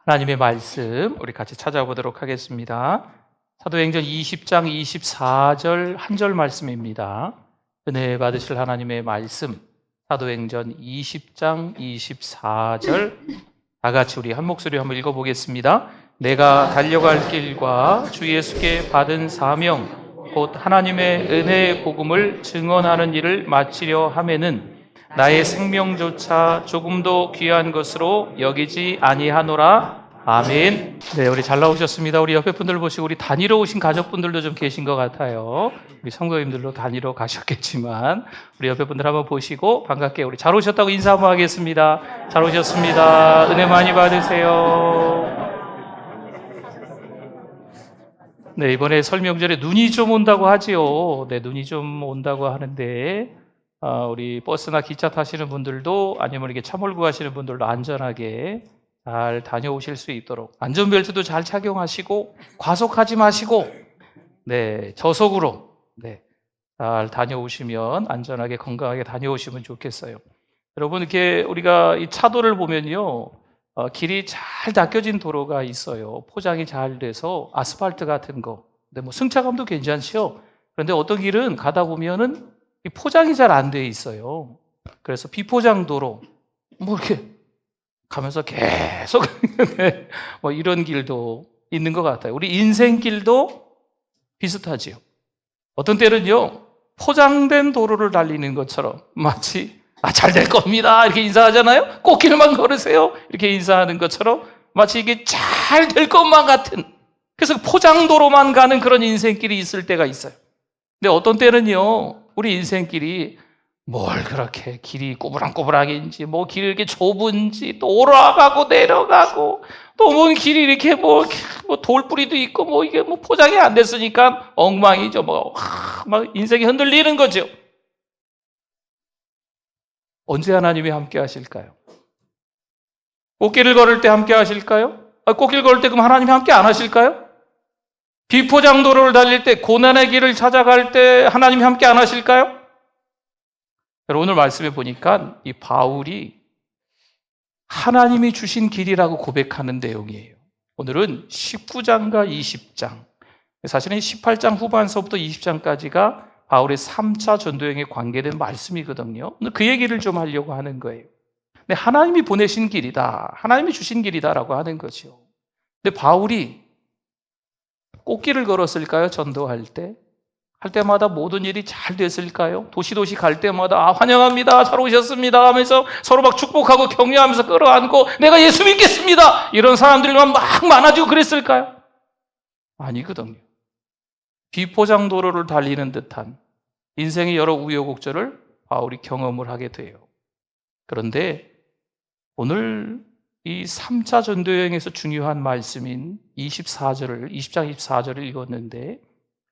하나님의 말씀 우리 같이 찾아보도록 하겠습니다. 사도행전 20장 24절 한 절 말씀입니다. 은혜 받으실 하나님의 말씀 사도행전 20장 24절 다 같이 우리 한 목소리 한번 읽어보겠습니다. 내가 달려갈 길과 주 예수께 받은 사명 곧 하나님의 은혜의 복음을 증언하는 일을 마치려 하매는 나의 생명조차 조금도 귀한 것으로 여기지 아니하노라. 아멘. 네, 우리 잘 나오셨습니다. 우리 옆에 분들 보시고 우리 다니러 오신 가족분들도 좀 계신 것 같아요. 우리 성도님들도 다니러 가셨겠지만 우리 옆에 분들 한번 보시고 반갑게 우리 잘 오셨다고 인사 한번 하겠습니다. 잘 오셨습니다. 은혜 많이 받으세요. 네, 이번에 설 명절에 눈이 좀 온다고 하지요. 네, 눈이 좀 온다고 하는데 우리 버스나 기차 타시는 분들도 아니면 이렇게 차 몰고 가시는 분들도 안전하게 잘 다녀오실 수 있도록 안전벨트도 잘 착용하시고 과속하지 마시고 네, 저속으로 잘 다녀오시면 안전하게 건강하게 다녀오시면 좋겠어요. 여러분 이렇게 우리가 이 차도를 보면요. 길이 잘 닦여진 도로가 있어요. 포장이 잘 돼서 아스팔트 같은 거. 근데 뭐 승차감도 괜찮죠. 그런데 어떤 길은 가다 보면은 이 포장이 잘 안 돼 있어요. 그래서 비포장 도로 뭐 이렇게 가면서 계속 뭐 이런 길도 있는 것 같아요. 우리 인생길도 비슷하지요. 어떤 때는요 포장된 도로를 달리는 것처럼 마치 잘 될 겁니다 이렇게 인사하잖아요. 꽃길만 걸으세요 이렇게 인사하는 것처럼 마치 이게 잘 될 것만 같은, 그래서 포장도로만 가는 그런 인생길이 있을 때가 있어요. 근데 어떤 때는요 우리 인생길이 뭘 그렇게 길이 꼬부랑꼬부랑인지 뭐 길이 이렇게 좁은지 또 올라가고 내려가고 또 뭐 길이 이렇게 뭐 돌뿌리도 있고 뭐 이게 뭐 포장이 안 됐으니까 엉망이죠. 막 인생이 흔들리는 거죠. 언제 하나님이 함께 하실까요? 꽃길을 걸을 때 함께 하실까요? 꽃길 걸을 때 그럼 하나님이 함께 안 하실까요? 비포장도로를 달릴 때 고난의 길을 찾아갈 때 하나님이 함께 안 하실까요? 여러분 오늘 말씀에 보니까 이 바울이 하나님이 주신 길이라고 고백하는 내용이에요. 오늘은 19장과 20장, 사실은 18장 후반서부터 20장까지가 바울의 3차 전도여행에 관계된 말씀이거든요. 오늘 그 얘기를 좀 하려고 하는 거예요. 근데 하나님이 보내신 길이다, 하나님이 주신 길이다라고 하는 거죠. 근데 바울이 꽃길을 걸었을까요? 전도할 때? 할 때마다 모든 일이 잘 됐을까요? 도시도시 갈 때마다 환영합니다, 잘 오셨습니다 하면서 서로 막 축복하고 격려하면서 끌어안고 내가 예수 믿겠습니다 이런 사람들만 막 많아지고 그랬을까요? 아니거든요. 비포장도로를 달리는 듯한 인생의 여러 우여곡절을 바울이 경험을 하게 돼요. 그런데 오늘 이 3차 전도여행에서 중요한 말씀인 20장 24절을 읽었는데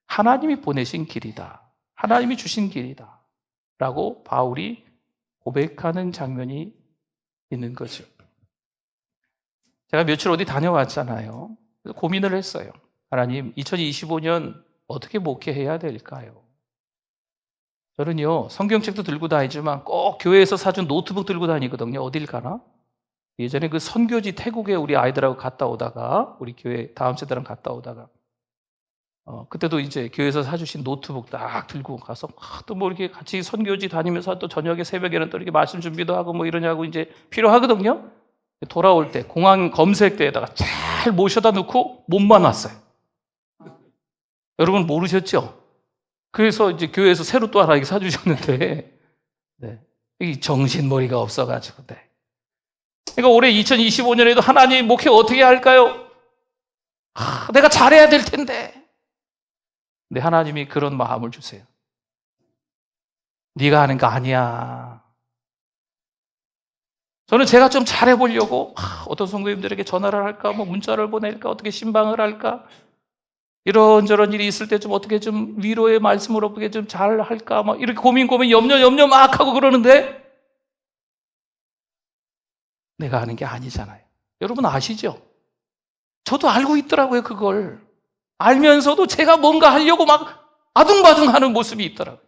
하나님이 보내신 길이다, 하나님이 주신 길이다 라고 바울이 고백하는 장면이 있는 거죠. 제가 며칠 어디 다녀왔잖아요. 그래서 고민을 했어요. 하나님 2025년 어떻게 목회해야 될까요? 저는요 성경책도 들고 다니지만 꼭 교회에서 사준 노트북 들고 다니거든요. 어딜 가나? 예전에 그 선교지 태국에 우리 아이들하고 갔다 오다가 우리 교회 다음 세대랑 갔다 오다가 그때도 이제 교회에서 사주신 노트북 딱 들고 가서 또 뭐 이렇게 같이 선교지 다니면서 또 저녁에 새벽에는 또 이렇게 말씀 준비도 하고 뭐 이러냐고 이제 필요하거든요. 돌아올 때 공항 검색대에다가 잘 모셔다 놓고 몸만 왔어요. 여러분 모르셨죠? 그래서 이제 교회에서 새로 또 하나 사주셨는데 이 정신머리가 없어가지고 그러니까 올해 2025년에도 하나님 목회 어떻게 할까요? 내가 잘해야 될 텐데. 근데 하나님이 그런 마음을 주세요. 네가 하는 거 아니야. 저는 제가 좀 잘해보려고 어떤 성도님들에게 전화를 할까, 뭐 문자를 보낼까, 어떻게 신방을 할까, 이런저런 일이 있을 때 좀 어떻게 좀 위로의 말씀을 어떻게 좀 잘 할까, 막 이렇게 고민 염려 막 하고 그러는데 내가 하는 게 아니잖아요. 여러분 아시죠? 저도 알고 있더라고요. 그걸 알면서도 제가 뭔가 하려고 막 아둥바둥하는 모습이 있더라고요.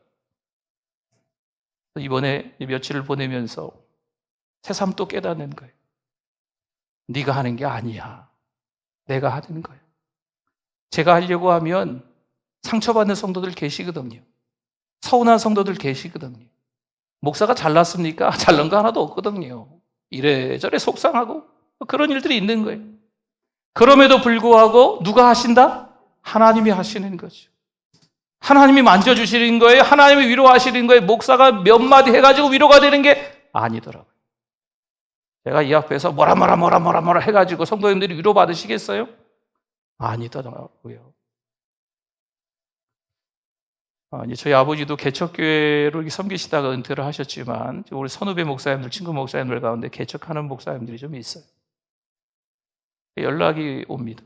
이번에 며칠을 보내면서 새삼 또 깨닫는 거예요. 네가 하는 게 아니야. 내가 하는 거야. 제가 하려고 하면 상처받는 성도들 계시거든요. 서운한 성도들 계시거든요. 목사가 잘났습니까? 잘난 거 하나도 없거든요. 이래저래 속상하고 그런 일들이 있는 거예요. 그럼에도 불구하고 누가 하신다? 하나님이 하시는 거죠. 하나님이 만져주시는 거예요. 하나님이 위로하시는 거예요. 목사가 몇 마디 해가지고 위로가 되는 게 아니더라고요. 제가 이 앞에서 뭐라 해가지고 성도님들이 위로받으시겠어요? 아니더라고요. 이제 저희 아버지도 개척교회로 이렇게 섬기시다가 은퇴를 하셨지만 우리 선후배 목사님들, 친구 목사님들 가운데 개척하는 목사님들이 좀 있어요. 연락이 옵니다.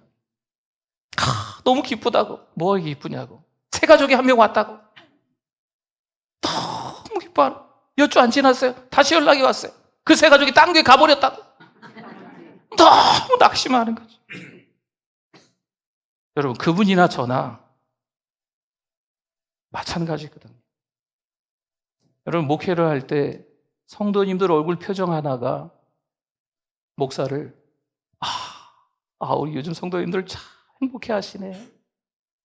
너무 기쁘다고. 뭐가 기쁘냐고. 새 가족이 한 명 왔다고. 너무 기뻐하고 몇 주 안 지났어요. 다시 연락이 왔어요. 그 새 가족이 딴 교회 가버렸다고. 너무 낙심하는 거죠. 여러분, 그분이나 저나 마찬가지거든요. 여러분, 목회를 할 때 성도님들 얼굴 표정 하나가 목사를 우리 요즘 성도님들 참 행복해 하시네.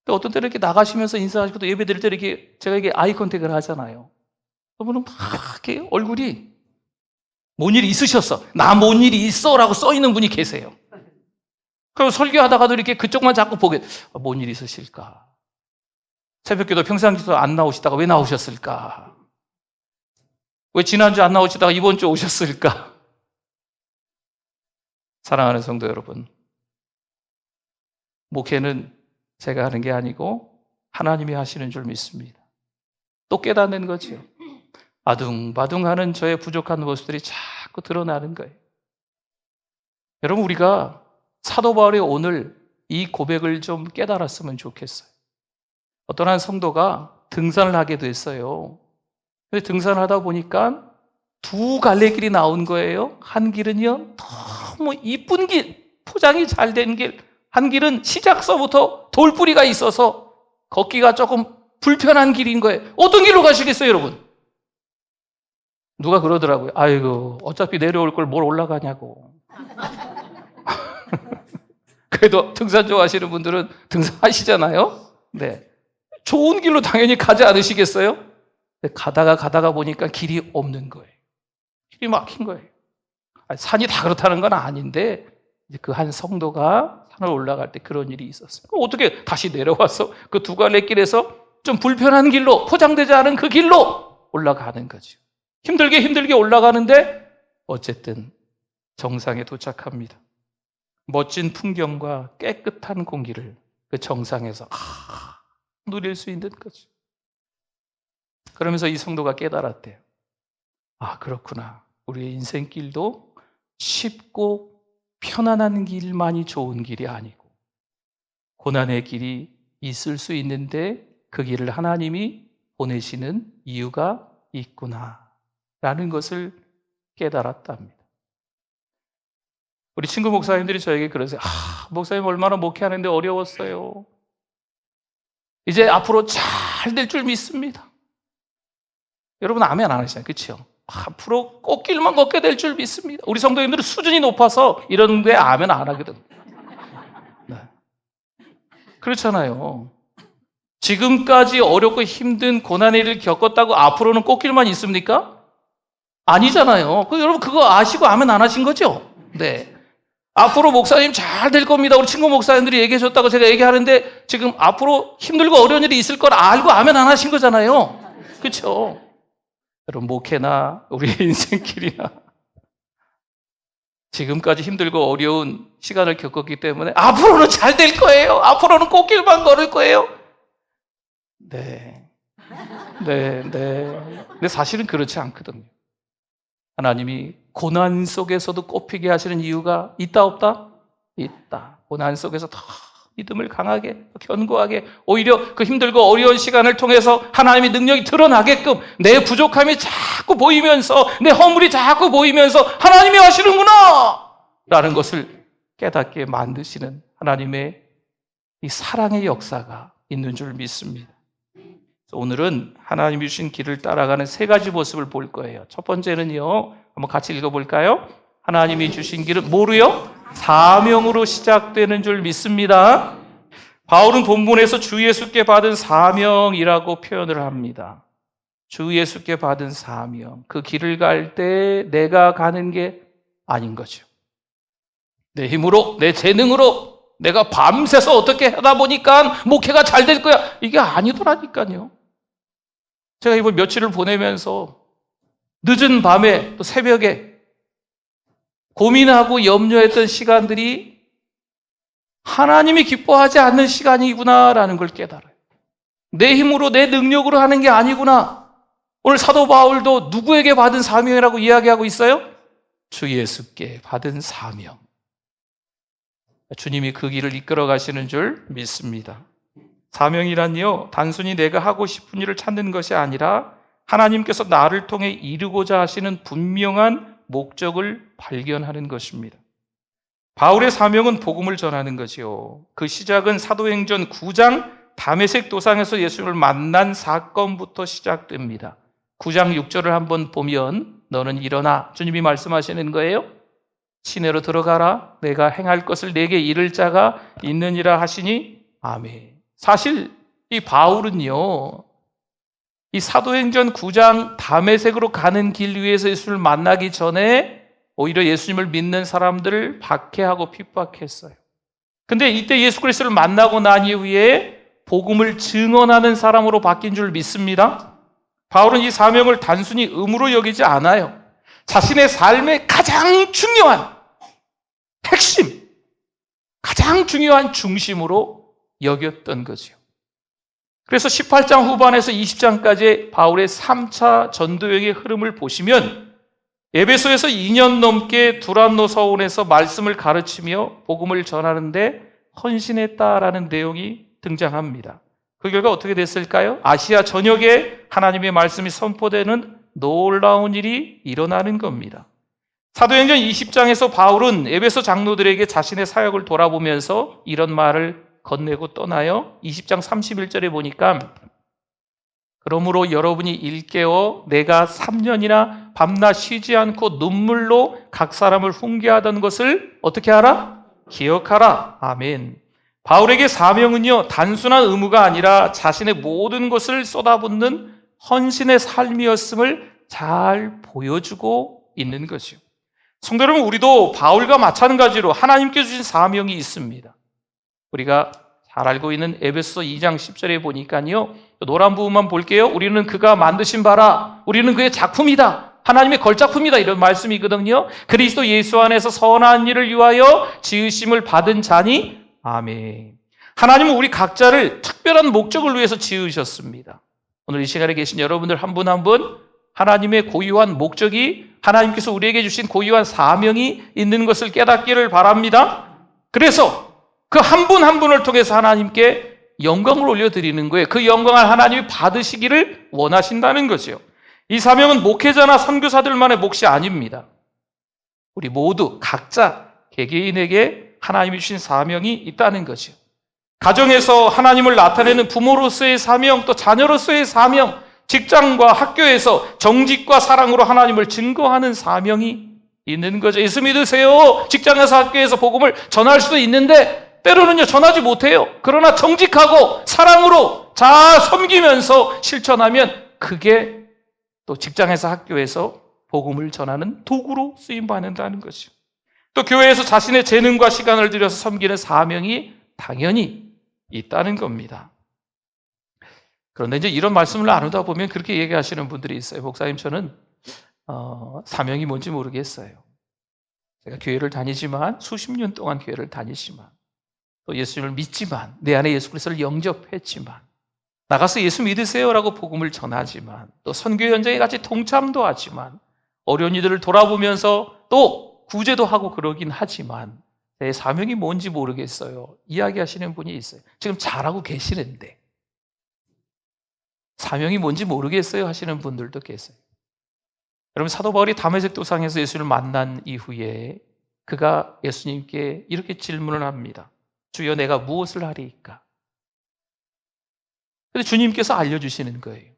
또 어떤 때는 이렇게 나가시면서 인사하시고 또 예배 드릴 때 이렇게 제가 이게 아이 컨택을 하잖아요. 그분은 막 이렇게 얼굴이 뭔 일이 있으셨어. 나 뭔 일이 있어 라고 써 있는 분이 계세요. 그리고 설교하다가도 이렇게 그쪽만 자꾸 보게 뭔 일이 있으실까. 새벽기도 평상기도 안 나오시다가 왜 나오셨을까? 왜 지난주 안 나오시다가 이번 주 오셨을까? 사랑하는 성도 여러분, 목회는 제가 하는 게 아니고 하나님이 하시는 줄 믿습니다. 또 깨닫는 거죠. 아둥바둥하는 저의 부족한 모습들이 자꾸 드러나는 거예요. 여러분, 우리가 사도 바울의 오늘 이 고백을 좀 깨달았으면 좋겠어요. 어떤 한 성도가 등산을 하게 됐어요. 근데 등산을 하다 보니까 두 갈래길이 나온 거예요. 한 길은요, 너무 이쁜 길, 포장이 잘 된 길. 한 길은 시작서부터 돌뿌리가 있어서 걷기가 조금 불편한 길인 거예요. 어떤 길로 가시겠어요, 여러분? 누가 그러더라고요. 아이고, 어차피 내려올 걸 뭘 올라가냐고. 그래도 등산 좋아하시는 분들은 등산하시잖아요. 네. 좋은 길로 당연히 가지 않으시겠어요? 가다가 보니까 길이 없는 거예요. 길이 막힌 거예요. 산이 다 그렇다는 건 아닌데 그 한 성도가 산을 올라갈 때 그런 일이 있었어요. 그럼 어떻게 다시 내려와서 그 두 갈래 길에서 좀 불편한 길로, 포장되지 않은 그 길로 올라가는 거죠. 힘들게 올라가는데 어쨌든 정상에 도착합니다. 멋진 풍경과 깨끗한 공기를 그 정상에서 누릴 수 있는 거죠. 그러면서 이 성도가 깨달았대요. 그렇구나. 우리의 인생길도 쉽고 편안한 길만이 좋은 길이 아니고 고난의 길이 있을 수 있는데 그 길을 하나님이 보내시는 이유가 있구나 라는 것을 깨달았답니다. 우리 친구 목사님들이 저에게 그러세요. 목사님 얼마나 목회하는데 어려웠어요. 이제 앞으로 잘 될 줄 믿습니다. 여러분 아멘 안 하시잖아요. 그렇죠? 앞으로 꽃길만 걷게 될 줄 믿습니다. 우리 성도님들은 수준이 높아서 이런데 아멘 안 하거든. 네. 그렇잖아요. 지금까지 어렵고 힘든 고난의 일을 겪었다고 앞으로는 꽃길만 있습니까? 아니잖아요. 여러분 그거 아시고 아멘 안 하신 거죠? 네. 앞으로 목사님 잘 될 겁니다. 우리 친구 목사님들이 얘기해 줬다고 제가 얘기하는데 지금 앞으로 힘들고 어려운 일이 있을 걸 알고 아멘 안 하신 거잖아요. 그렇죠? 여러분 목회나 우리 인생길이나 지금까지 힘들고 어려운 시간을 겪었기 때문에 앞으로는 잘 될 거예요. 앞으로는 꽃길만 걸을 거예요. 네. 근데 사실은 그렇지 않거든요. 하나님이 고난 속에서도 꽃피게 하시는 이유가 있다 없다? 있다. 고난 속에서 더 믿음을 강하게 견고하게 오히려 그 힘들고 어려운 시간을 통해서 하나님의 능력이 드러나게끔 내 부족함이 자꾸 보이면서 내 허물이 자꾸 보이면서 하나님이 하시는구나 라는 것을 깨닫게 만드시는 하나님의 이 사랑의 역사가 있는 줄 믿습니다. 오늘은 하나님이 주신 길을 따라가는 세 가지 모습을 볼 거예요. 첫 번째는요, 한번 같이 읽어볼까요? 하나님이 주신 길은 뭐로요? 사명으로 시작되는 줄 믿습니다. 바울은 본문에서 주 예수께 받은 사명이라고 표현을 합니다. 주 예수께 받은 사명. 그 길을 갈 때 내가 가는 게 아닌 거죠. 내 힘으로, 내 재능으로 내가 밤새서 어떻게 하다 보니까 목회가 잘 될 거야. 이게 아니더라니까요. 제가 이번 며칠을 보내면서 늦은 밤에 또 새벽에 고민하고 염려했던 시간들이 하나님이 기뻐하지 않는 시간이구나라는 걸 깨달아요. 내 힘으로 내 능력으로 하는 게 아니구나. 오늘 사도 바울도 누구에게 받은 사명이라고 이야기하고 있어요? 주 예수께 받은 사명. 주님이 그 길을 이끌어 가시는 줄 믿습니다. 사명이란요, 단순히 내가 하고 싶은 일을 찾는 것이 아니라 하나님께서 나를 통해 이루고자 하시는 분명한 목적을 발견하는 것입니다. 바울의 사명은 복음을 전하는 거지요. 그 시작은 사도행전 9장 다메섹 도상에서 예수를 만난 사건부터 시작됩니다. 9장 6절을 한번 보면 너는 일어나, 주님이 말씀하시는 거예요. 시내로 들어가라. 내가 행할 것을 내게 이를 자가 있느니라 하시니 아멘. 사실 이 바울은요, 이 사도행전 9장 다메섹으로 가는 길 위에서 예수를 만나기 전에 오히려 예수님을 믿는 사람들을 박해하고 핍박했어요. 근데 이때 예수 그리스도를 만나고 난 이후에 복음을 증언하는 사람으로 바뀐 줄 믿습니다. 바울은 이 사명을 단순히 의무로 여기지 않아요. 자신의 삶의 가장 중요한 핵심, 가장 중요한 중심으로 여겼던 거죠. 그래서 18장 후반에서 20장까지 바울의 3차 전도여행의 흐름을 보시면 에베소에서 2년 넘게 두란노 서원에서 말씀을 가르치며 복음을 전하는데 헌신했다라는 내용이 등장합니다. 그 결과 어떻게 됐을까요? 아시아 전역에 하나님의 말씀이 선포되는 놀라운 일이 일어나는 겁니다. 사도행전 20장에서 바울은 에베소 장로들에게 자신의 사역을 돌아보면서 이런 말을 건네고 떠나요. 20장 31절에 보니까 그러므로 여러분이 일깨워 내가 3년이나 밤낮 쉬지 않고 눈물로 각 사람을 훈계하던 것을 어떻게 하라? 기억하라. 아멘. 바울에게 사명은요, 단순한 의무가 아니라 자신의 모든 것을 쏟아붓는 헌신의 삶이었음을 잘 보여주고 있는 것이요. 성도 여러분, 우리도 바울과 마찬가지로 하나님께 주신 사명이 있습니다. 우리가 잘 알고 있는 에베소 2장 10절에 보니까요, 노란 부분만 볼게요. 우리는 그가 만드신 바라, 우리는 그의 작품이다, 하나님의 걸작품이다, 이런 말씀이거든요. 그리스도 예수 안에서 선한 일을 위하여 지으심을 받은 자니 아멘. 하나님은 우리 각자를 특별한 목적을 위해서 지으셨습니다. 오늘 이 시간에 계신 여러분들 한 분 한 분 하나님의 고유한 목적이, 하나님께서 우리에게 주신 고유한 사명이 있는 것을 깨닫기를 바랍니다. 그래서 그 한 분 한 분을 통해서 하나님께 영광을 올려드리는 거예요. 그 영광을 하나님이 받으시기를 원하신다는 거죠. 이 사명은 목회자나 선교사들만의 몫이 아닙니다. 우리 모두 각자 개개인에게 하나님이 주신 사명이 있다는 거죠. 가정에서 하나님을 나타내는 부모로서의 사명, 또 자녀로서의 사명, 직장과 학교에서 정직과 사랑으로 하나님을 증거하는 사명이 있는 거죠. 예수 믿으세요. 직장에서 학교에서 복음을 전할 수도 있는데 때로는요 전하지 못해요. 그러나 정직하고 사랑으로 잘 섬기면서 실천하면 그게 또 직장에서 학교에서 복음을 전하는 도구로 쓰임받는다는 거죠. 또 교회에서 자신의 재능과 시간을 들여서 섬기는 사명이 당연히 있다는 겁니다. 그런데 이제 이런 말씀을 나누다 보면 그렇게 얘기하시는 분들이 있어요. 목사님, 저는 사명이 뭔지 모르겠어요. 제가 교회를 다니지만, 수십 년 동안 교회를 다니지만, 또 예수님을 믿지만, 내 안에 예수 그리스도를 영접했지만, 나가서 예수 믿으세요라고 복음을 전하지만, 또 선교 현장에 같이 동참도 하지만, 어려운 이들을 돌아보면서 또 구제도 하고 그러긴 하지만 내 사명이 뭔지 모르겠어요. 이야기하시는 분이 있어요. 지금 잘하고 계시는데 사명이 뭔지 모르겠어요 하시는 분들도 계세요. 여러분, 사도 바울이 다메섹 도상에서 예수를 만난 이후에 그가 예수님께 이렇게 질문을 합니다. 주여, 내가 무엇을 하리이까? 근데 주님께서 알려주시는 거예요.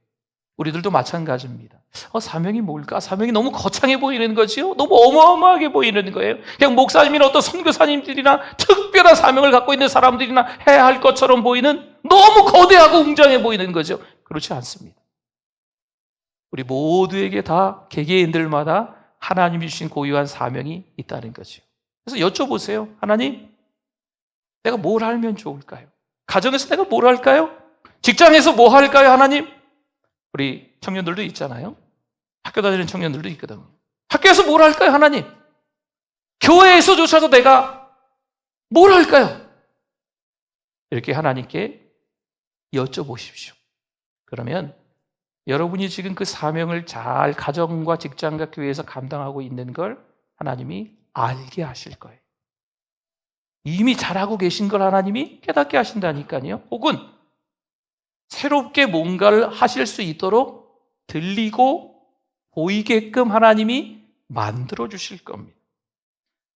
우리들도 마찬가지입니다. 사명이 뭘까? 사명이 너무 거창해 보이는 거지요? 너무 어마어마하게 보이는 거예요. 그냥 목사님이나 어떤 선교사님들이나 특별한 사명을 갖고 있는 사람들이나 해야 할 것처럼 보이는 너무 거대하고 웅장해 보이는 거죠. 그렇지 않습니다. 우리 모두에게 다 개개인들마다 하나님이 주신 고유한 사명이 있다는 거죠. 그래서 여쭤보세요. 하나님, 내가 뭘 알면 좋을까요? 가정에서 내가 뭘 할까요? 직장에서 뭐 할까요, 하나님? 우리 청년들도 있잖아요. 학교 다니는 청년들도 있거든요. 학교에서 뭘 할까요, 하나님? 교회에서조차도 내가 뭘 할까요? 이렇게 하나님께 여쭤보십시오. 그러면 여러분이 지금 그 사명을 잘 가정과 직장과 교회에서 감당하고 있는 걸 하나님이 알게 하실 거예요. 이미 잘하고 계신 걸 하나님이 깨닫게 하신다니까요. 혹은 새롭게 뭔가를 하실 수 있도록 들리고 보이게끔 하나님이 만들어 주실 겁니다.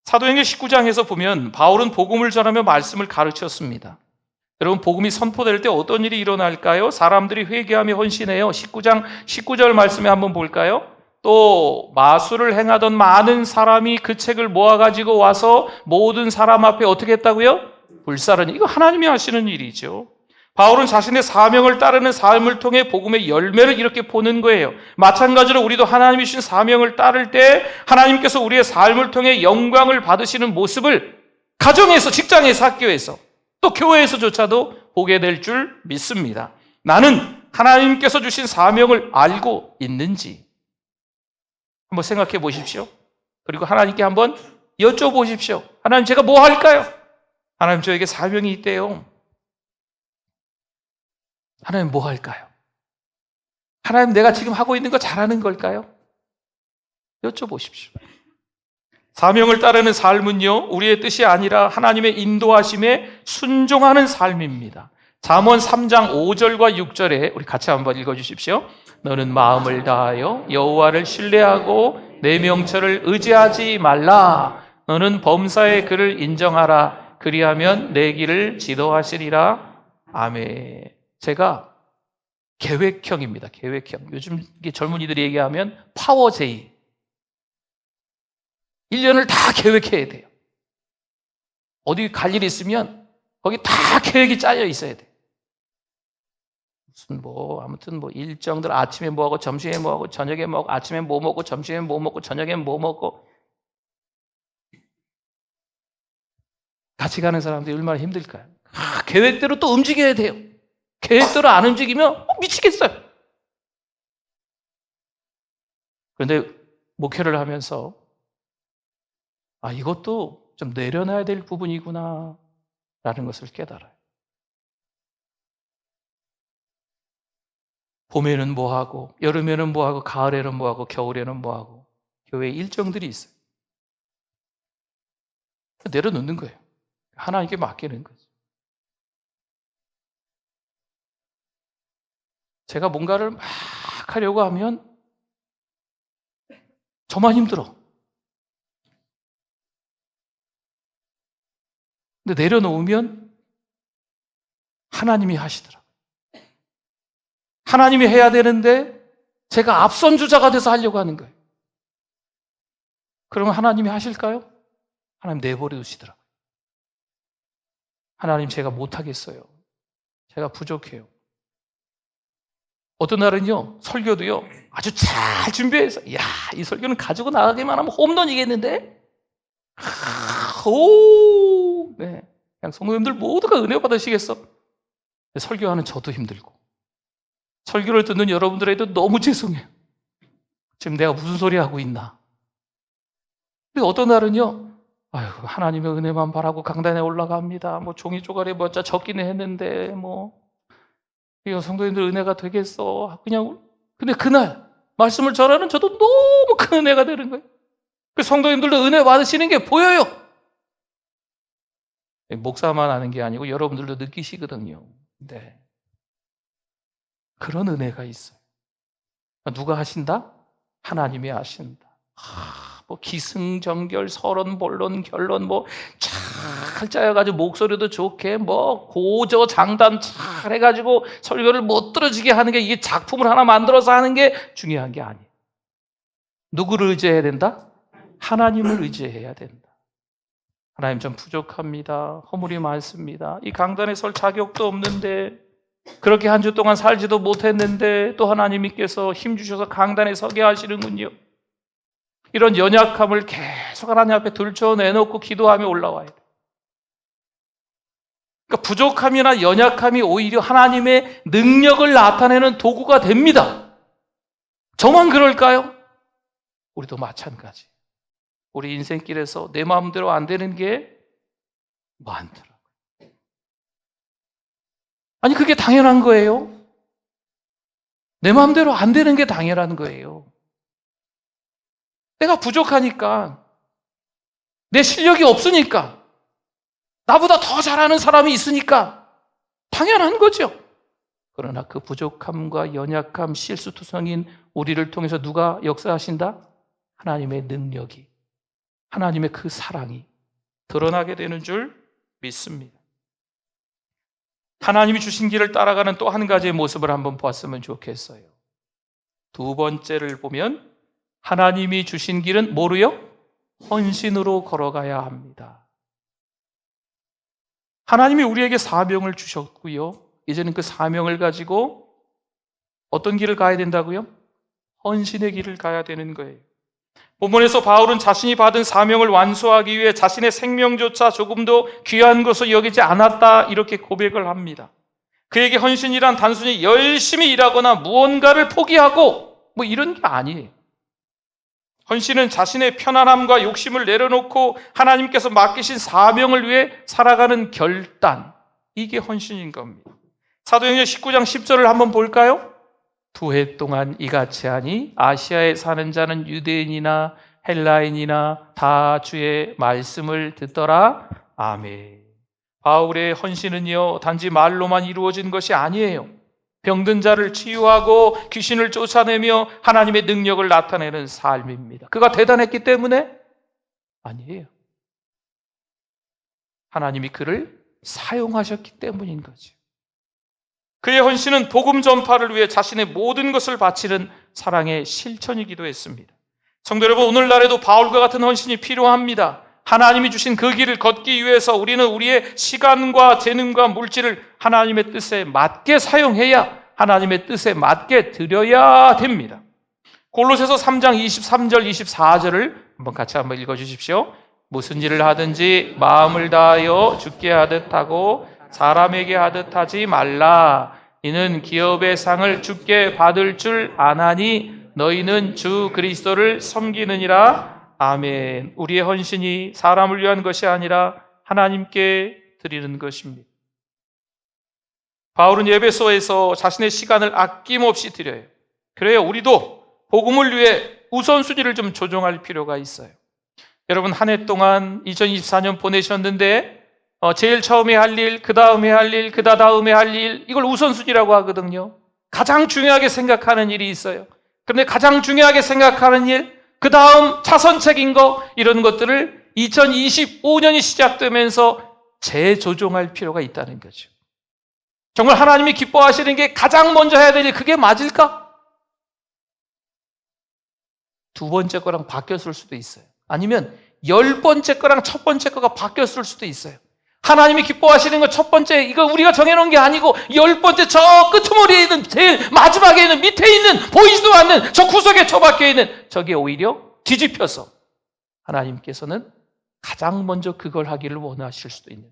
사도행전 19장에서 보면 바울은 복음을 전하며 말씀을 가르쳤습니다. 여러분, 복음이 선포될 때 어떤 일이 일어날까요? 사람들이 회개하며 헌신해요. 19장 19절 말씀에 한번 볼까요? 또 마술을 행하던 많은 사람이 그 책을 모아가지고 와서 모든 사람 앞에 어떻게 했다고요? 불사르니. 이거 하나님이 하시는 일이죠. 바울은 자신의 사명을 따르는 삶을 통해 복음의 열매를 이렇게 보는 거예요. 마찬가지로 우리도 하나님이 주신 사명을 따를 때 하나님께서 우리의 삶을 통해 영광을 받으시는 모습을 가정에서, 직장에서, 학교에서, 또 교회에서조차도 보게 될 줄 믿습니다. 나는 하나님께서 주신 사명을 알고 있는지 한번 생각해 보십시오. 그리고 하나님께 한번 여쭤보십시오. 하나님, 제가 뭐 할까요? 하나님, 저에게 사명이 있대요. 하나님, 뭐 할까요? 하나님, 내가 지금 하고 있는 거 잘하는 걸까요? 여쭤보십시오. 사명을 따르는 삶은요, 우리의 뜻이 아니라 하나님의 인도하심에 순종하는 삶입니다. 잠언 3장 5절과 6절에 우리 같이 한번 읽어주십시오. 너는 마음을 다하여 여호와를 신뢰하고 내 명철을 의지하지 말라. 너는 범사의 그를 인정하라. 그리하면 내 길을 지도하시리라. 아멘. 제가 계획형입니다. 계획형. 요즘 젊은이들이 얘기하면 파워제이. 1년을 다 계획해야 돼요. 어디 갈 일 있으면 거기 다 계획이 짜여 있어야 돼요. 무슨 아무튼 일정들 아침에 뭐 하고 점심에 뭐 하고 저녁에 뭐 하고 아침에 뭐 먹고 점심에 뭐 먹고 저녁에 뭐 먹고. 같이 가는 사람들이 얼마나 힘들까요? 계획대로 또 움직여야 돼요. 계획대로 안 움직이면 미치겠어요. 그런데 목회를 하면서 이것도 좀 내려놔야 될 부분이구나 라는 것을 깨달아요. 봄에는 뭐하고 여름에는 뭐하고 가을에는 뭐하고 겨울에는 뭐하고 교회에 일정들이 있어요. 내려놓는 거예요. 하나님께 맡기는 거죠. 제가 뭔가를 막 하려고 하면 저만 힘들어. 근데 내려놓으면 하나님이 하시더라고요. 하나님이 해야 되는데 제가 앞선 주자가 돼서 하려고 하는 거예요. 그러면 하나님이 하실까요? 하나님 내버려 두시더라고요. 하나님, 제가 못하겠어요. 제가 부족해요. 어떤 날은요, 설교도요, 아주 잘 준비해서, 이 설교는 가지고 나가기만 하면 홈런이겠는데? 네. 그냥 성도님들 모두가 은혜 받으시겠어? 설교하는 저도 힘들고, 설교를 듣는 여러분들에도 너무 죄송해요. 지금 내가 무슨 소리 하고 있나? 근데 어떤 날은요, 하나님의 은혜만 바라고 강단에 올라갑니다. 종이 쪼가리 몇자 적기는 했는데, 이거 성도님들 은혜가 되겠어. 근데 그날 말씀을 전하는 저도 너무 큰 은혜가 되는 거예요. 그 성도님들도 은혜 받으시는 게 보여요. 목사만 아는 게 아니고 여러분들도 느끼시거든요. 네. 그런 은혜가 있어요. 누가 하신다? 하나님이 하신다. 기승전결, 서론, 본론, 결론, 잘 짜여가지고 목소리도 좋게 고저 장단 잘 해가지고 설교를 못 들어지게 하는 게, 이게 작품을 하나 만들어서 하는 게 중요한 게 아니에요. 누구를 의지해야 된다? 하나님을 의지해야 된다. 하나님, 좀 부족합니다. 허물이 많습니다. 이 강단에 설 자격도 없는데, 그렇게 한 주 동안 살지도 못했는데 또 하나님께서 힘주셔서 강단에 서게 하시는군요. 이런 연약함을 계속 하나님 앞에 들춰내놓고 기도하며 올라와야 돼요. 그러니까 부족함이나 연약함이 오히려 하나님의 능력을 나타내는 도구가 됩니다. 저만 그럴까요? 우리도 마찬가지. 우리 인생길에서 내 마음대로 안 되는 게 많더라고요. 아니, 그게 당연한 거예요. 내 마음대로 안 되는 게 당연한 거예요. 내가 부족하니까, 내 실력이 없으니까, 나보다 더 잘하는 사람이 있으니까 당연한 거죠. 그러나 그 부족함과 연약함, 실수투성인 우리를 통해서 누가 역사하신다? 하나님의 능력이, 하나님의 그 사랑이 드러나게 되는 줄 믿습니다. 하나님이 주신 길을 따라가는 또 한 가지의 모습을 한번 보았으면 좋겠어요. 두 번째를 보면, 하나님이 주신 길은 뭐로요? 헌신으로 걸어가야 합니다. 하나님이 우리에게 사명을 주셨고요, 이제는 그 사명을 가지고 어떤 길을 가야 된다고요? 헌신의 길을 가야 되는 거예요. 본문에서 바울은 자신이 받은 사명을 완수하기 위해 자신의 생명조차 조금도 귀한 것을 여기지 않았다, 이렇게 고백을 합니다. 그에게 헌신이란 단순히 열심히 일하거나 무언가를 포기하고 이런 게 아니에요. 헌신은 자신의 편안함과 욕심을 내려놓고 하나님께서 맡기신 사명을 위해 살아가는 결단, 이게 헌신인 겁니다. 사도행전 19장 10절을 한번 볼까요? 2해 동안 이같이 하니 아시아에 사는 자는 유대인이나 헬라인이나 다 주의 말씀을 듣더라. 아멘. 바울의 헌신은요, 단지 말로만 이루어진 것이 아니에요. 병든 자를 치유하고 귀신을 쫓아내며 하나님의 능력을 나타내는 삶입니다. 그가 대단했기 때문에? 아니에요. 하나님이 그를 사용하셨기 때문인 거죠. 그의 헌신은 복음 전파를 위해 자신의 모든 것을 바치는 사랑의 실천이기도 했습니다. 성도 여러분, 오늘날에도 바울과 같은 헌신이 필요합니다. 하나님이 주신 그 길을 걷기 위해서 우리는 우리의 시간과 재능과 물질을 하나님의 뜻에 맞게 사용해야, 하나님의 뜻에 맞게 드려야 됩니다. 골로새서 3장 23절 24절을 같이 한번 읽어주십시오. 무슨 일을 하든지 마음을 다하여 주께 하듯 하고 사람에게 하듯 하지 말라. 이는 기업의 상을 주께 받을 줄 아나니 너희는 주 그리스도를 섬기느니라. 아멘. 우리의 헌신이 사람을 위한 것이 아니라 하나님께 드리는 것입니다. 바울은 에베소에서 자신의 시간을 아낌없이 드려요. 그래요, 우리도 복음을 위해 우선순위를 좀 조정할 필요가 있어요. 여러분, 한 해 동안 2024년 보내셨는데 제일 처음에 할 일, 그 다음에 할 일, 그 다음에 할 일, 이걸 우선순위라고 하거든요. 가장 중요하게 생각하는 일이 있어요. 그런데 가장 중요하게 생각하는 일, 그 다음 차선책인 거, 이런 것들을 2025년이 시작되면서 재조정할 필요가 있다는 거죠. 정말 하나님이 기뻐하시는 게 가장 먼저 해야 될 일, 그게 맞을까? 두 번째 거랑 바뀌었을 수도 있어요. 아니면 10번째 거랑 첫 번째 거가 바뀌었을 수도 있어요. 하나님이 기뻐하시는 거 첫 번째, 이거 우리가 정해놓은 게 아니고 10번째 저 끄트머리에 있는, 제일 마지막에 있는, 밑에 있는, 보이지도 않는 저 구석에 처박혀 있는 저게 오히려 뒤집혀서 하나님께서는 가장 먼저 그걸 하기를 원하실 수도 있는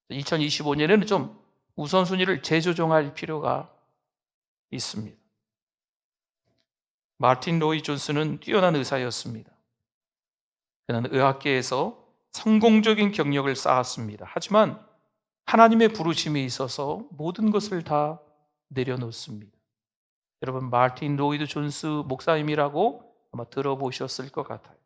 거예요. 2025년에는 좀 우선순위를 재조정할 필요가 있습니다. 마틴 로이 존스는 뛰어난 의사였습니다. 그는 의학계에서 성공적인 경력을 쌓았습니다. 하지만 하나님의 부르심에 있어서 모든 것을 다 내려놓습니다. 여러분, 마틴 로이드 존스 목사님이라고 아마 들어보셨을 것 같아요.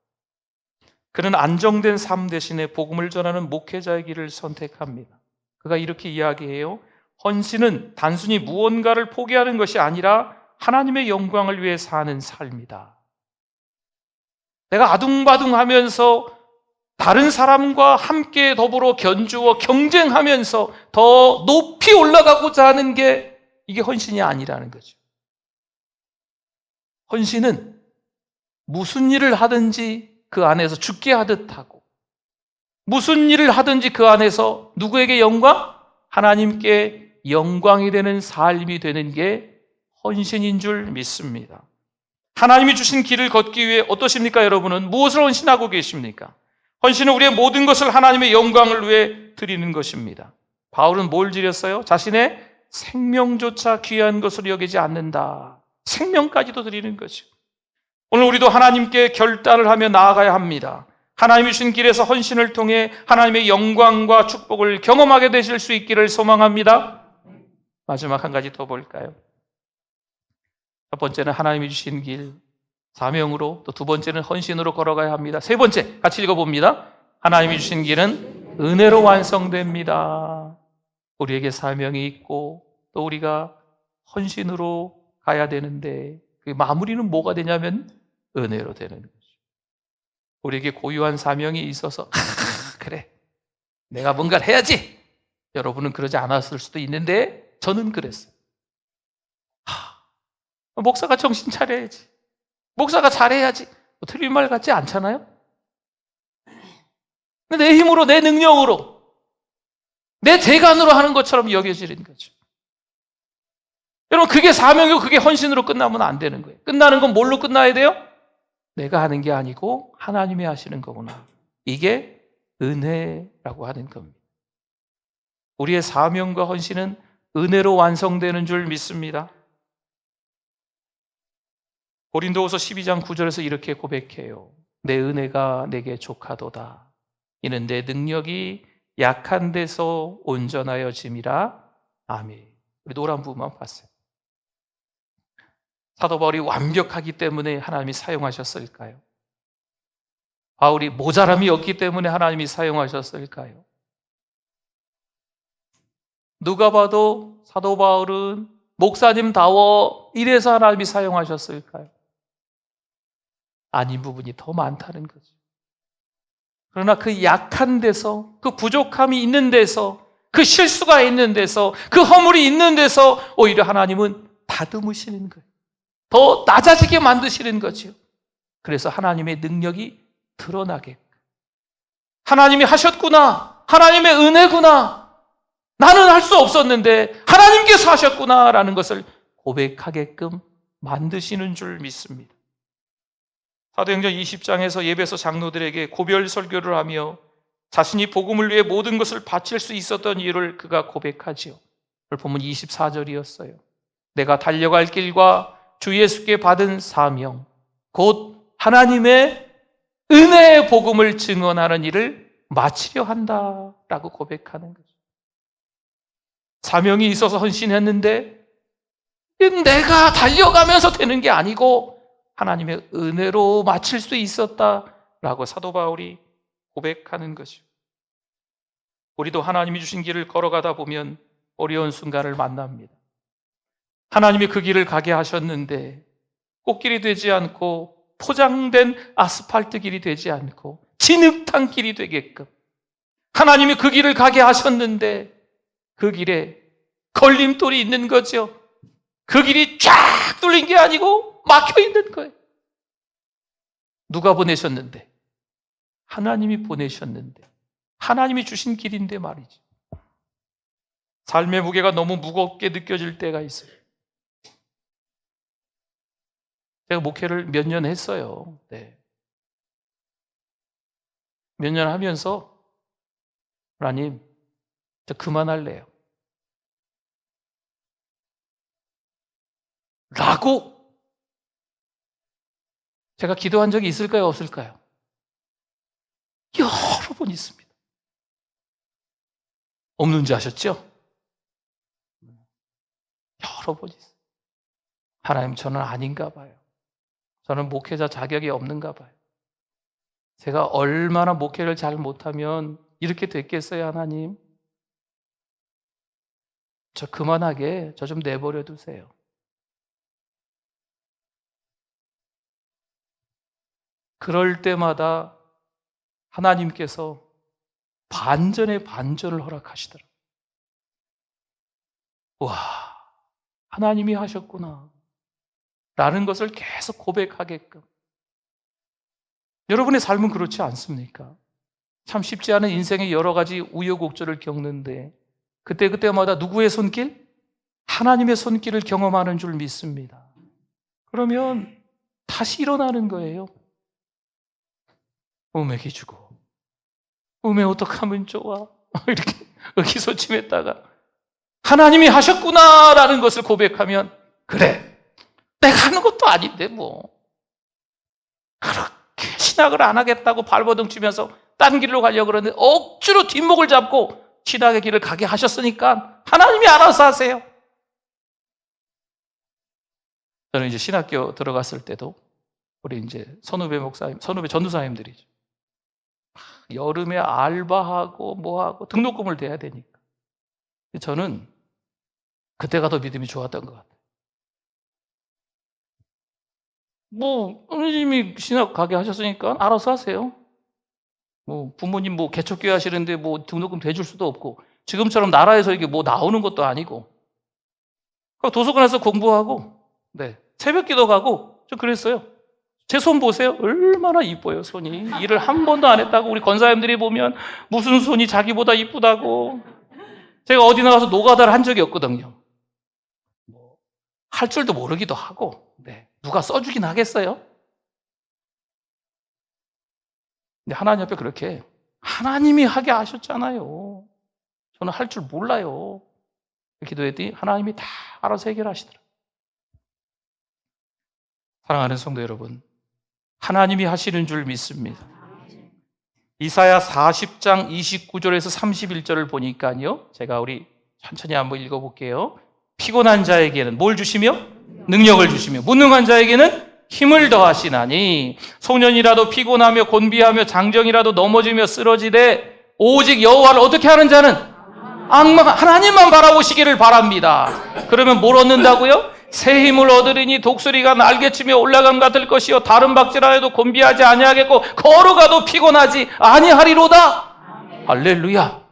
그는 안정된 삶 대신에 복음을 전하는 목회자의 길을 선택합니다. 그가 이렇게 이야기해요. 헌신은 단순히 무언가를 포기하는 것이 아니라 하나님의 영광을 위해 사는 삶이다. 내가 아둥바둥하면서 다른 사람과 함께 더불어 견주어 경쟁하면서 더 높이 올라가고자 하는 게 이게 헌신이 아니라는 거죠. 헌신은 무슨 일을 하든지 그 안에서 죽게 하듯 하고, 무슨 일을 하든지 그 안에서 누구에게 영광? 하나님께 영광이 되는 삶이 되는 게 헌신인 줄 믿습니다. 하나님이 주신 길을 걷기 위해 어떠십니까? 여러분은 무엇을 헌신하고 계십니까? 헌신은 우리의 모든 것을 하나님의 영광을 위해 드리는 것입니다. 바울은 뭘 드렸어요? 자신의 생명조차 귀한 것으로 여기지 않는다. 생명까지도 드리는 거죠. 오늘 우리도 하나님께 결단을 하며 나아가야 합니다. 하나님이 주신 길에서 헌신을 통해 하나님의 영광과 축복을 경험하게 되실 수 있기를 소망합니다. 마지막 한 가지 더 볼까요? 첫 번째는 하나님이 주신 길, 사명으로, 또 두 번째는 헌신으로 걸어가야 합니다. 세 번째, 같이 읽어봅니다. 하나님이 주신 길은 은혜로 완성됩니다. 우리에게 사명이 있고 또 우리가 헌신으로 가야 되는데 그 마무리는 뭐가 되냐면 은혜로 되는 거죠. 우리에게 고유한 사명이 있어서 그래, 내가 뭔가를 해야지. 여러분은 그러지 않았을 수도 있는데 저는 그랬어요. 목사가 정신 차려야지. 목사가 잘해야지. 틀린 말 같지 않잖아요? 내 힘으로, 내 능력으로, 내 재간으로 하는 것처럼 여겨지는 거죠. 여러분, 그게 사명이고 그게 헌신으로 끝나면 안 되는 거예요. 끝나는 건 뭘로 끝나야 돼요? 내가 하는 게 아니고 하나님이 하시는 거구나. 이게 은혜라고 하는 겁니다. 우리의 사명과 헌신은 은혜로 완성되는 줄 믿습니다. 고린도후서 12장 9절에서 이렇게 고백해요. 내 은혜가 내게 족하도다. 이는 내 능력이 약한 데서 온전하여짐이라. 아멘. 우리 노란 부분만 봤어요. 사도 바울이 완벽하기 때문에 하나님이 사용하셨을까요? 바울이 모자람이 없기 때문에 하나님이 사용하셨을까요? 누가 봐도 사도 바울은 목사님다워 이래서 하나님이 사용하셨을까요? 아닌 부분이 더 많다는 거죠. 그러나 그 약한 데서, 그 부족함이 있는 데서, 그 실수가 있는 데서, 그 허물이 있는 데서 오히려 하나님은 다듬으시는 거예요. 더 낮아지게 만드시는 거죠. 그래서 하나님의 능력이 드러나게. 하나님이 하셨구나. 하나님의 은혜구나. 나는 할 수 없었는데 하나님께서 하셨구나라는 것을 고백하게끔 만드시는 줄 믿습니다. 사도행전 20장에서 예배소 장로들에게 고별 설교를 하며 자신이 복음을 위해 모든 것을 바칠 수 있었던 이유를 그가 고백하지요. 그걸 보면 24절이었어요. 내가 달려갈 길과 주 예수께 받은 사명, 곧 하나님의 은혜의 복음을 증언하는 일을 마치려 한다라고 고백하는 거죠. 사명이 있어서 헌신했는데 내가 달려가면서 되는 게 아니고 하나님의 은혜로 마칠 수 있었다라고 사도 바울이 고백하는 거죠. 우리도 하나님이 주신 길을 걸어가다 보면 어려운 순간을 만납니다. 하나님이 그 길을 가게 하셨는데 꽃길이 되지 않고 포장된 아스팔트 길이 되지 않고 진흙탕 길이 되게끔 하나님이 그 길을 가게 하셨는데 그 길에 걸림돌이 있는 거죠. 그 길이 쫙 뚫린 게 아니고 막혀 있는 거예요. 누가 보내셨는데? 하나님이 보내셨는데, 하나님이 주신 길인데 말이죠. 삶의 무게가 너무 무겁게 느껴질 때가 있어요. 제가 목회를 몇 년 했어요. 네. 몇 년 하면서 하나님, 저 그만할래요. 라고 제가 기도한 적이 있을까요? 없을까요? 여러 번 있습니다. 없는지 아셨죠? 여러 번 있어요. 하나님, 저는 아닌가 봐요. 저는 목회자 자격이 없는가 봐요. 제가 얼마나 목회를 잘 못하면 이렇게 됐겠어요, 하나님? 저 그만하게, 저 좀 내버려 두세요. 그럴 때마다 하나님께서 반전의 반전을 허락하시더라고요. 와, 하나님이 하셨구나 라는 것을 계속 고백하게끔. 여러분의 삶은 그렇지 않습니까? 참 쉽지 않은 인생의 여러 가지 우여곡절을 겪는데 그때마다 누구의 손길? 하나님의 손길을 경험하는 줄 믿습니다. 그러면 다시 일어나는 거예요. 기주고 어떻게 하면 좋아? 이렇게 의기소침했다가 하나님이 하셨구나라는 것을 고백하면, 그래, 내가 하는 것도 아닌데 그렇게 신학을 안 하겠다고 발버둥 치면서 딴 길로 가려고 그러는데 억지로 뒷목을 잡고 신학의 길을 가게 하셨으니까 하나님이 알아서 하세요. 저는 이제 신학교 들어갔을 때도 우리 이제 선후배 목사님, 선후배 전도사님들이죠. 여름에 알바하고 뭐하고 등록금을 대야 되니까. 저는 그때가 더 믿음이 좋았던 것 같아요. 선생님이 신학 가게 하셨으니까 알아서 하세요. 부모님 개척교회 하시는데 등록금 대줄 수도 없고, 지금처럼 나라에서 이게 나오는 것도 아니고, 도서관에서 공부하고, 네, 새벽 기도 가고, 좀 그랬어요. 제 손 보세요. 얼마나 이뻐요, 손이. 일을 한 번도 안 했다고 우리 권사님들이 보면 무슨 손이 자기보다 이쁘다고. 제가 어디 나가서 노가다를 한 적이 없거든요. 할 줄도 모르기도 하고, 네, 누가 써주긴 하겠어요? 근데 하나님 앞에 그렇게 하나님이 하게 하셨잖아요. 저는 할 줄 몰라요. 기도했더니 하나님이 다 알아서 해결하시더라고요. 사랑하는 성도 여러분, 하나님이 하시는 줄 믿습니다. 이사야 40장 29절에서 31절을 보니까요, 제가 우리 천천히 한번 읽어볼게요. 피곤한 자에게는 뭘 주시며? 능력을 주시며, 무능한 자에게는 힘을 더하시나니, 소년이라도 피곤하며 곤비하며 장정이라도 넘어지며 쓰러지되 오직 여호와를 어떻게 하는 자는 하나님만 바라보시기를 바랍니다. 그러면 뭘 얻는다고요? 새 힘을 얻으리니 독수리가 날개치며 올라감 같을 것이요 다른 박질하여도 곤비하지 아니하겠고 걸어가도 피곤하지 아니하리로다. 할렐루야.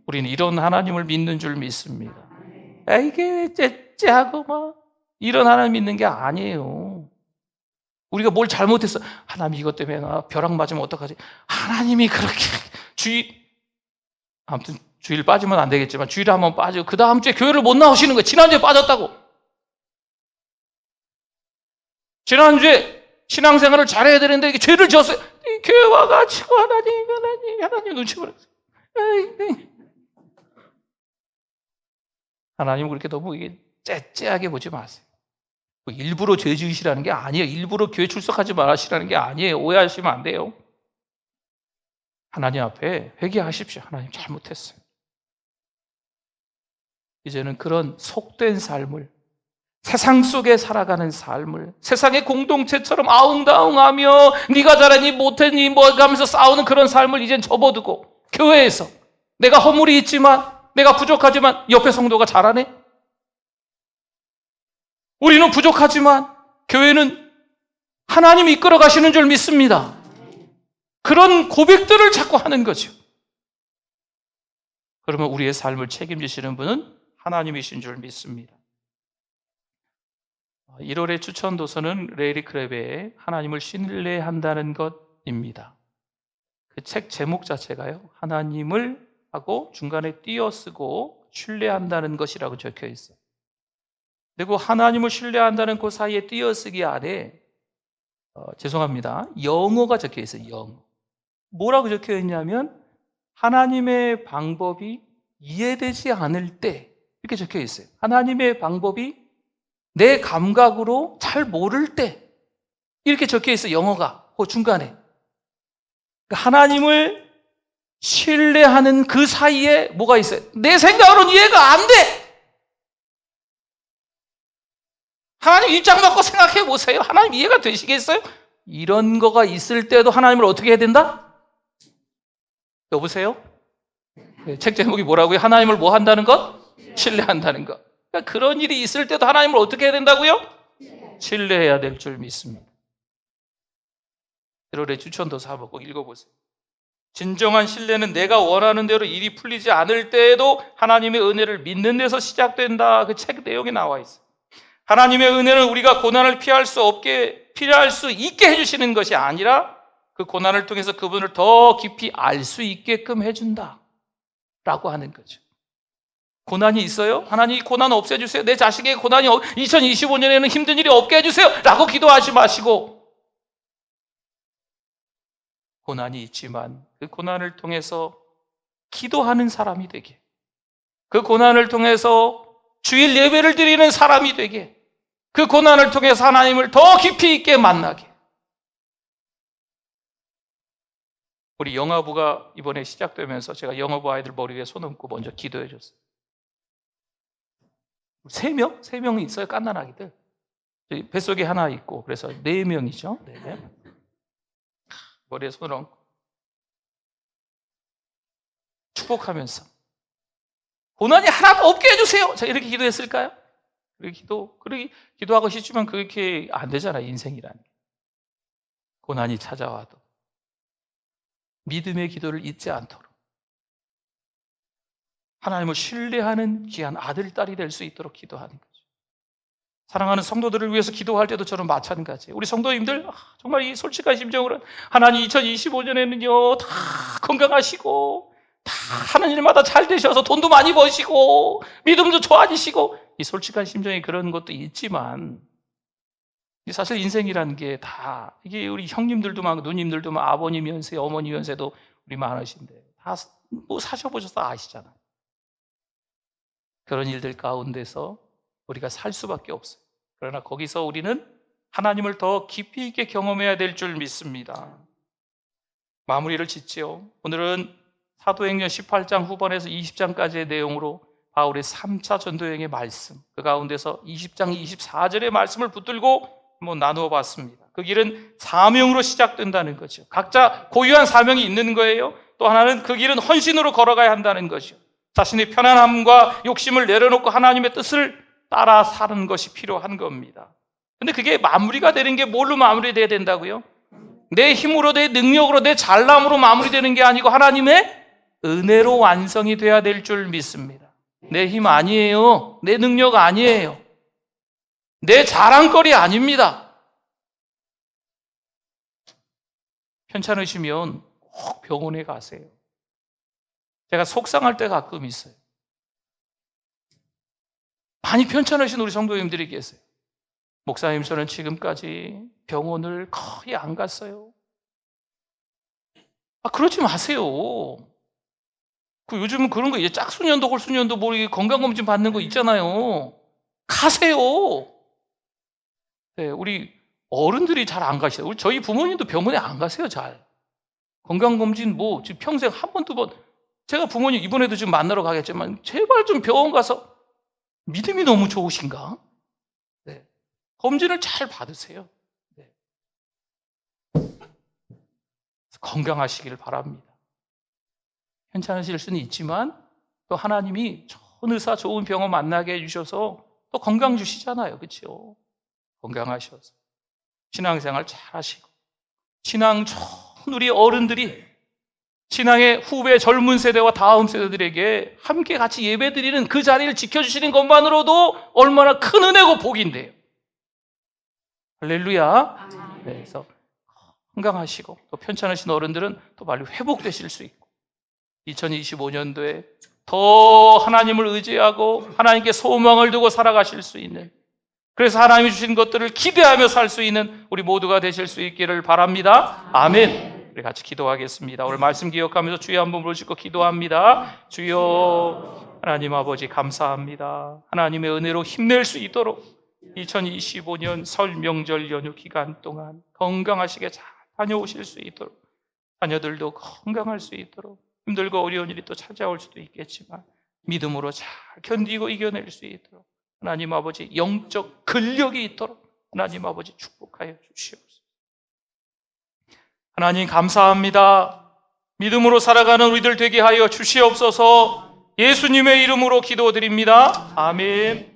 우리는 이런 하나님을 믿는 줄 믿습니다. 이게 째째하고 이런 하나님 믿는 게 아니에요. 우리가 뭘 잘못했어, 하나님 이것 때문에 나 벼락 맞으면 어떡하지? 하나님이 그렇게 아무튼 주일 빠지면 안 되겠지만 주일에 한번 빠지고 그 다음 주에 교회를 못 나오시는 거예요. 지난주에 빠졌다고. 지난주에 신앙생활을 잘해야 되는데 이게 죄를 지었어요. 이 교회 와가지고 하나님 눈치 보냈어요. 하나님 그렇게 너무 이게 째째하게 보지 마세요. 일부러 죄 지으시라는 게 아니에요. 일부러 교회 출석하지 말으시라는 게 아니에요. 오해하시면 안 돼요. 하나님 앞에 회개하십시오. 하나님 잘못했어요. 이제는 그런 속된 삶을, 세상 속에 살아가는 삶을, 세상의 공동체처럼 아웅다웅하며 네가 잘하니 못했니 하면서 싸우는 그런 삶을 이젠 접어두고, 교회에서 내가 허물이 있지만, 내가 부족하지만 옆에 성도가 잘하네? 우리는 부족하지만 교회는 하나님이 이끌어 가시는 줄 믿습니다. 그런 고백들을 자꾸 하는 거죠. 그러면 우리의 삶을 책임지시는 분은 하나님이신 줄 믿습니다. 1월의 추천 도서는 레이리 크랩의 하나님을 신뢰한다는 것입니다. 그 책 제목 자체가요, 하나님을 하고 중간에 띄어쓰고 신뢰한다는 것이라고 적혀 있어요. 그리고 하나님을 신뢰한다는 그 사이에 띄어쓰기 안에 죄송합니다, 영어가 적혀 있어요. 영어. 뭐라고 적혀 있냐면 하나님의 방법이 이해되지 않을 때, 이렇게 적혀 있어요. 하나님의 방법이 내 감각으로 잘 모를 때, 이렇게 적혀 있어요. 영어가 그 중간에. 하나님을 신뢰하는 그 사이에 뭐가 있어요? 내 생각으로는 이해가 안 돼. 하나님 입장 바꿔 생각해 보세요. 하나님 이해가 되시겠어요? 이런 거가 있을 때도 하나님을 어떻게 해야 된다? 여보세요? 책 제목이 뭐라고요? 하나님을 뭐 한다는 것? 신뢰한다는 것. 그러니까 그런 일이 있을 때도 하나님을 어떻게 해야 된다고요? 신뢰해야 될 줄 믿습니다. 1월에 추천도서 한번 꼭 읽어보세요. 진정한 신뢰는 내가 원하는 대로 일이 풀리지 않을 때에도 하나님의 은혜를 믿는 데서 시작된다. 그 책 내용에 나와 있어요. 하나님의 은혜는 우리가 고난을 피할 수 있게 해주시는 것이 아니라 그 고난을 통해서 그분을 더 깊이 알 수 있게끔 해준다 라고 하는 거죠. 고난이 있어요? 하나님 이 고난 없애주세요. 내 자식에게 고난이 2025년에는 힘든 일이 없게 해주세요 라고 기도하지 마시고, 고난이 있지만 그 고난을 통해서 기도하는 사람이 되게, 그 고난을 통해서 주일 예배를 드리는 사람이 되게, 그 고난을 통해서 하나님을 더 깊이 있게 만나게. 우리 영아부가 이번에 시작되면서 제가 영아부 아이들 머리 위에 손 얹고 먼저 기도해 줬어요. 3명? 3명이 있어요, 갓난아기들. 뱃속에 하나 있고, 그래서 4명이죠. 4명. 머리에 손을 얹고 축복하면서 고난이 하나도 없게 해주세요. 자, 이렇게 기도했을까요? 그렇게 기도하고 싶지만 그렇게 안 되잖아요, 인생이라는 게. 고난이 찾아와도 믿음의 기도를 잊지 않도록 하나님을 신뢰하는 귀한 아들, 딸이 될 수 있도록 기도하는 거죠. 사랑하는 성도들을 위해서 기도할 때도 저는 마찬가지예요. 우리 성도님들 정말 이 솔직한 심정으로 하나님 2025년에는요 다 건강하시고 다 하는 일마다 잘 되셔서 돈도 많이 버시고 믿음도 좋아지시고, 이 솔직한 심정이 그런 것도 있지만 사실 인생이라는 게 다 이게 우리 형님들도 많고 누님들도 많고 아버님 연세, 어머니 연세도 우리 많으신데 다 뭐 사셔보셔서 아시잖아요. 그런 일들 가운데서 우리가 살 수밖에 없어요. 그러나 거기서 우리는 하나님을 더 깊이 있게 경험해야 될 줄 믿습니다. 마무리를 짓지요. 오늘은 사도행전 18장 후반에서 20장까지의 내용으로 바울의 3차 전도여행의 말씀, 그 가운데서 20장 24절의 말씀을 붙들고 한번 나누어 봤습니다. 그 길은 사명으로 시작된다는 거죠. 각자 고유한 사명이 있는 거예요. 또 하나는 그 길은 헌신으로 걸어가야 한다는 거죠. 자신의 편안함과 욕심을 내려놓고 하나님의 뜻을 따라 사는 것이 필요한 겁니다. 근데 그게 마무리가 되는 게 뭘로 마무리돼야 된다고요? 내 힘으로, 내 능력으로, 내 잘남으로 마무리되는 게 아니고 하나님의 은혜로 완성이 돼야 될 줄 믿습니다. 내 힘 아니에요. 내 능력 아니에요. 내 자랑거리 아닙니다. 편찮으시면 꼭 병원에 가세요. 제가 속상할 때 가끔 있어요. 많이 편찮으신 우리 성도님들이 계세요. 목사님, 저는 지금까지 병원을 거의 안 갔어요. 그러지 마세요. 요즘은 그런 거 이제 짝수년도 홀수년도 뭐 건강검진 받는 거 있잖아요. 가세요. 네, 우리 어른들이 잘 안 가시죠. 저희 부모님도 병원에 안 가세요, 잘. 건강검진 뭐 지금 평생 한 번, 두 번. 제가 부모님 이번에도 지금 만나러 가겠지만 제발 좀 병원 가서, 믿음이 너무 좋으신가? 네. 검진을 잘 받으세요. 네. 건강하시기를 바랍니다. 괜찮으실 수는 있지만 또 하나님이 좋은 의사, 좋은 병원 만나게 해주셔서 또 건강 주시잖아요. 그렇죠? 건강하셔서 신앙생활 잘 하시고, 신앙 좋은 우리 어른들이 신앙의 후배 젊은 세대와 다음 세대들에게 함께 같이 예배드리는 그 자리를 지켜주시는 것만으로도 얼마나 큰 은혜고 복인데요. 할렐루야. 네, 그래서 건강하시고 또 편찮으신 어른들은 또 빨리 회복되실 수 있고 2025년도에 더 하나님을 의지하고 하나님께 소망을 두고 살아가실 수 있는, 그래서 하나님이 주신 것들을 기대하며 살 수 있는 우리 모두가 되실 수 있기를 바랍니다. 아멘. 우리 같이 기도하겠습니다. 오늘 말씀 기억하면서 주여 한번 부르시고 기도합니다. 주여, 하나님 아버지 감사합니다. 하나님의 은혜로 힘낼 수 있도록 2025년 설 명절 연휴 기간 동안 건강하시게 잘 다녀오실 수 있도록, 자녀들도 건강할 수 있도록, 힘들고 어려운 일이 또 찾아올 수도 있겠지만 믿음으로 잘 견디고 이겨낼 수 있도록 하나님 아버지 영적 근력이 있도록 하나님 아버지 축복하여 주시옵소서. 하나님 감사합니다. 믿음으로 살아가는 우리들 되게 하여 주시옵소서. 예수님의 이름으로 기도드립니다. 아멘.